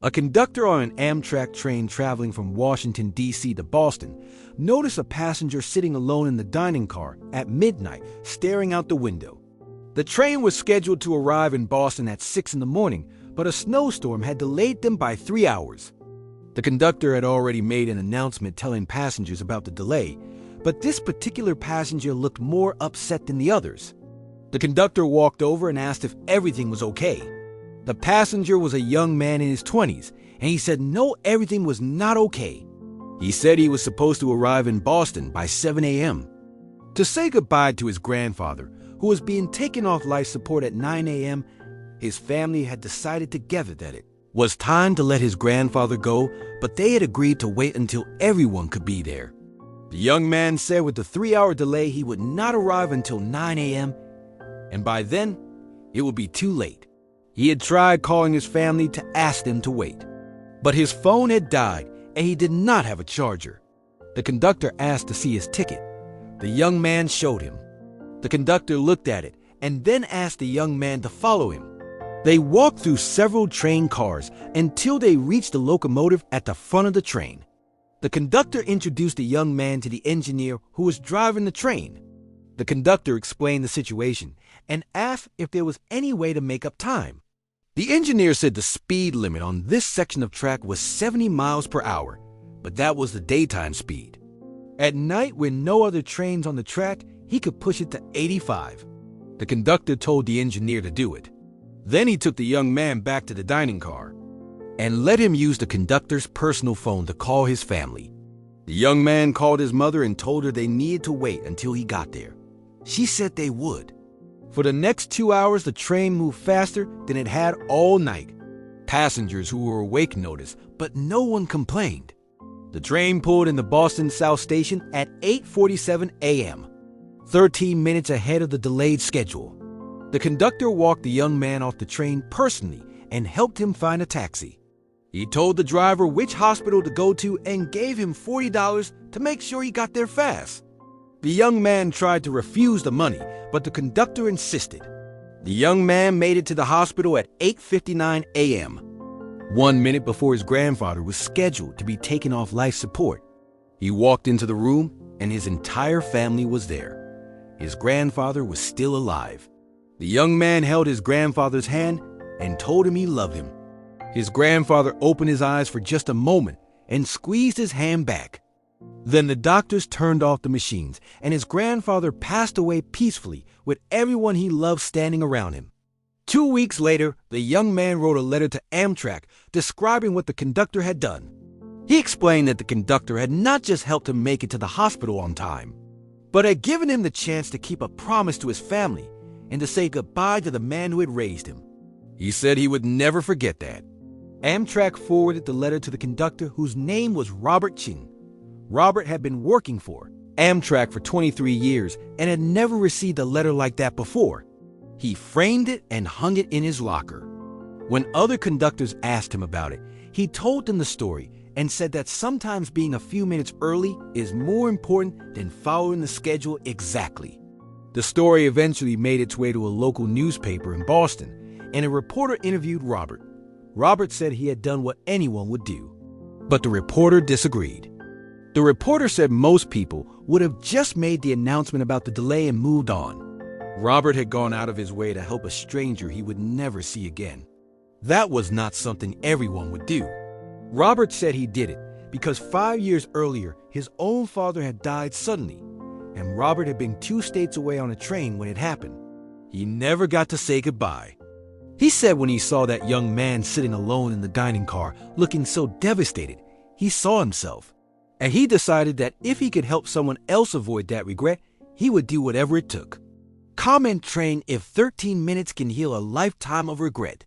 A conductor on an Amtrak train traveling from Washington, D.C. to Boston noticed a passenger sitting alone in the dining car at midnight, staring out the window. The train was scheduled to arrive in Boston at 6 in the morning, but a snowstorm had delayed them by 3 hours. The conductor had already made an announcement telling passengers about the delay, but this particular passenger looked more upset than the others. The conductor walked over and asked if everything was okay. The passenger was a young man in his 20s, and he said no, everything was not okay. He said he was supposed to arrive in Boston by 7 a.m. To say goodbye to his grandfather, who was being taken off life support at 9 a.m., his family had decided together that it was time to let his grandfather go, but they had agreed to wait until everyone could be there. The young man said with the 3-hour delay he would not arrive until 9 a.m., and by then, it would be too late. He had tried calling his family to ask them to wait, but his phone had died and he did not have a charger. The conductor asked to see his ticket. The young man showed him. The conductor looked at it and then asked the young man to follow him. They walked through several train cars until they reached the locomotive at the front of the train. The conductor introduced the young man to the engineer who was driving the train. The conductor explained the situation and asked if there was any way to make up time. The engineer said the speed limit on this section of track was 70 miles per hour, but that was the daytime speed. At night, with no other trains on the track, he could push it to 85. The conductor told the engineer to do it. Then he took the young man back to the dining car and let him use the conductor's personal phone to call his family. The young man called his mother and told her they needed to wait until he got there. She said they would. For the next 2 hours, the train moved faster than it had all night. Passengers who were awake noticed, but no one complained. The train pulled into Boston South Station at 8:47 a.m., 13 minutes ahead of the delayed schedule. The conductor walked the young man off the train personally and helped him find a taxi. He told the driver which hospital to go to and gave him $40 to make sure he got there fast. The young man tried to refuse the money, but the conductor insisted. The young man made it to the hospital at 8:59 a.m., 1 minute before his grandfather was scheduled to be taken off life support. He walked into the room and his entire family was there. His grandfather was still alive. The young man held his grandfather's hand and told him he loved him. His grandfather opened his eyes for just a moment and squeezed his hand back. Then the doctors turned off the machines, and his grandfather passed away peacefully with everyone he loved standing around him. 2 weeks later, the young man wrote a letter to Amtrak describing what the conductor had done. He explained that the conductor had not just helped him make it to the hospital on time, but had given him the chance to keep a promise to his family and to say goodbye to the man who had raised him. He said he would never forget that. Amtrak forwarded the letter to the conductor, whose name was Robert Ching. Robert had been working for Amtrak for 23 years and had never received a letter like that before. He framed it and hung it in his locker. When other conductors asked him about it, he told them the story and said that sometimes being a few minutes early is more important than following the schedule exactly. The story eventually made its way to a local newspaper in Boston, and a reporter interviewed Robert. Robert said he had done what anyone would do, but the reporter disagreed. The reporter said most people would have just made the announcement about the delay and moved on. Robert had gone out of his way to help a stranger he would never see again. That was not something everyone would do. Robert said he did it because 5 years earlier, his own father had died suddenly, and Robert had been 2 states away on a train when it happened. He never got to say goodbye. He said when he saw that young man sitting alone in the dining car, looking so devastated, he saw himself. And he decided that if he could help someone else avoid that regret, he would do whatever it took. Comment train if 13 minutes can heal a lifetime of regret.